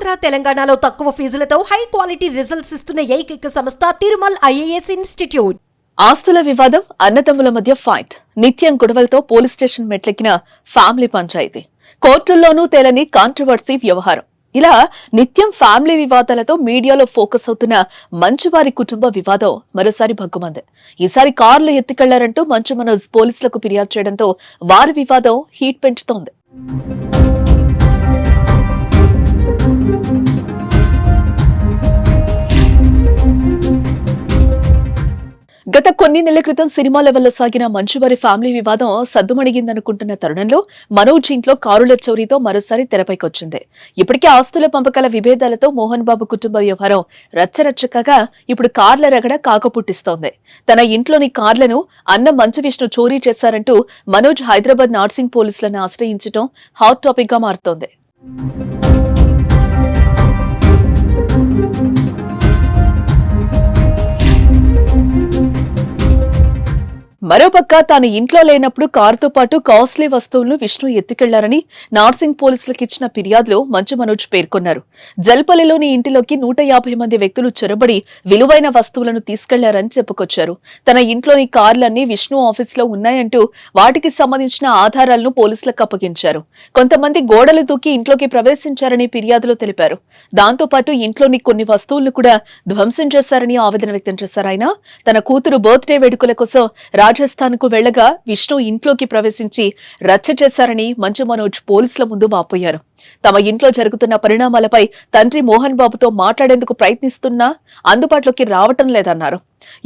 ఆంధ్ర తెలంగాణలో తక్కువ ఫీజులతో high quality results ఇస్తున్న ఏకైక సంస్థ తిరుమల్ ఐఏఎస్ ఇన్స్టిట్యూట్. ఆస్తుల వివాదం, అన్నదమ్ముల మధ్య ఫైట్, నిత్యం గొడవలతో పోలీస్ స్టేషన్ మెట్లెక్కిన ఫ్యామిలీ పంచాయతీ, కోర్టుల్లోనూ తేలని కాంట్రవర్సీ వ్యవహారం. ఇలా నిత్యం ఫ్యామిలీ వివాదాలతో మీడియాలో ఫోకస్ అవుతున్న మంచువారి కుటుంబ వివాదం మరోసారి భగ్గుమంది. ఈసారి కార్లు ఎత్తుకెళ్లారంటూ మంచు మనోజ్ పోలీసులకు ఫిర్యాదు చేయడంతో వారి వివాదం హీట్ పెంచుతోంది. గత కొన్ని నెలల క్రితం సినిమా లెవెల్లో సాగిన మంచువారి ఫ్యామిలీ వివాదం సద్దుమణిగిందనుకుంటున్న తరుణంలో మనోజ్ ఇంట్లో కారుల చోరీతో మరోసారి తెరపైకొచ్చింది. ఇప్పటికే ఆస్తుల పంపకాల విభేదాలతో మోహన్ బాబు కుటుంబ వ్యవహారం రచ్చరచ్చకగా ఇప్పుడు కార్ల రగడ కాకపుట్టిస్తోంది. తన ఇంట్లోని కార్లను అన్న మంచు విష్ణు చోరీ చేశారంటూ మనోజ్ హైదరాబాద్ నార్సింగ్ పోలీసులను ఆశ్రయించడం హాట్ టాపిక్ గా మారుతోంది. మరోపక్క తాను ఇంట్లో లేనప్పుడు కారుతో పాటు కాస్ట్లీ వస్తువులను విష్ణు ఎత్తుకెళ్లారని నార్సింగ్ పోలీసులకు ఇచ్చిన ఫిర్యాదులో మంచు మనోజ్ పేర్కొన్నారు. జల్పల్లిలోని ఇంటిలోకి 150 మంది వ్యక్తులు చొరబడి విలువైన వస్తువులను తీసుకెళ్లారని చెప్పుకొచ్చారు. తన ఇంట్లోని కార్లన్నీ విష్ణు ఆఫీసులో ఉన్నాయంటూ వాటికి సంబంధించిన ఆధారాలను పోలీసులకు అప్పగించారు. కొంతమంది గోడలు దూకి ఇంట్లోకి ప్రవేశించారని ఫిర్యాదులో తెలిపారు. దాంతో పాటు ఇంట్లోని కొన్ని వస్తువులను కూడా ధ్వంసం చేశారని ఆవేదన వ్యక్తం చేశారు. ఆయన తన కూతురు బర్త్డే వేడుకల కోసం రాజస్థాన్ కు వెళ్లగా విష్ణు ఇంట్లోకి ప్రవేశించి రచ్చ చేశారని మంచు మనోజ్ పోలీసుల ముందు వాపోయారు. తమ ఇంట్లో జరుగుతున్న పరిణామాలపై తండ్రి మోహన్ బాబుతో మాట్లాడేందుకు ప్రయత్నిస్తున్నా అందుబాటులోకి రావటం లేదన్నారు.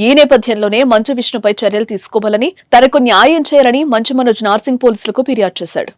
ఈ నేపథ్యంలోనే మంచు విష్ణుపై చర్యలు తీసుకోవాలని, తనకు న్యాయం చేయాలని మంచు మనోజ్ నార్సింగ్ పోలీసులకు ఫిర్యాదు చేశాడు.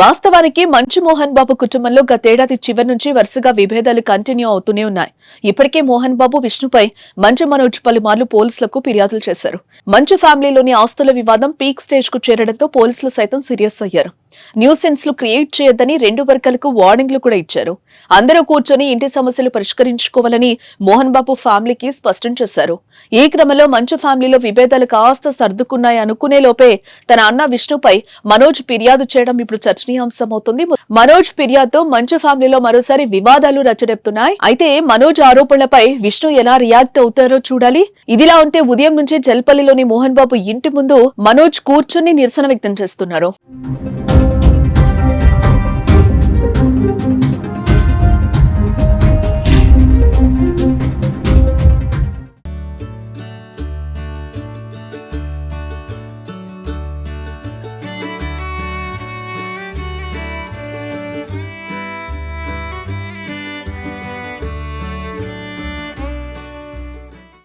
వాస్తవానికి మంచు మోహన్ బాబు కుటుంబంలో గతేడాది చివరి నుంచి వరుసగా విభేదాలు కంటిన్యూ అవుతూనే ఉన్నాయి. ఇప్పటికే మోహన్ బాబు విష్ణుపై మంచు మనోజ్ పలుమార్లు పోలీసులకు ఫిర్యాదులు చేశారు. మంచు ఫ్యామిలీలోని ఆస్తుల వివాదం పీక్ స్టేజ్ కు చేరడంతో పోలీసులు సైతం సీరియస్ అయ్యారు. న్యూసెన్స్ లు క్రియేట్ చేయొద్దని 2 వర్గాలకు వార్నింగ్లు కూడా ఇచ్చారు. అందరూ కూర్చొని ఇంటి సమస్యలు పరిష్కరించుకోవాలని మోహన్ బాబు ఫ్యామిలీకి స్పష్టం చేశారు. ఈ క్రమంలో మంచు ఫ్యామిలీలో విభేదాలు కాస్త సర్దుకున్నాయి అనుకునే లోపే తన అన్న విష్ణుపై మనోజ్ ఫిర్యాదు చేయడం ఇప్పుడు చర్చనీయాంశమవుతుంది. మనోజ్ ఫిర్యాదుతో మంచు ఫ్యామిలీలో మరోసారి వివాదాలు రచ్చడెప్పుతున్నాయి. అయితే మనోజ్ ఆరోపణలపై విష్ణు ఎలా రియాక్ట్ అవుతారో చూడాలి. ఇదిలా ఉంటే ఉదయం నుంచి జల్పల్లిలోని మోహన్ బాబు ఇంటి ముందు మనోజ్ కూర్చొని నిరసన వ్యక్తం చేస్తున్నారు.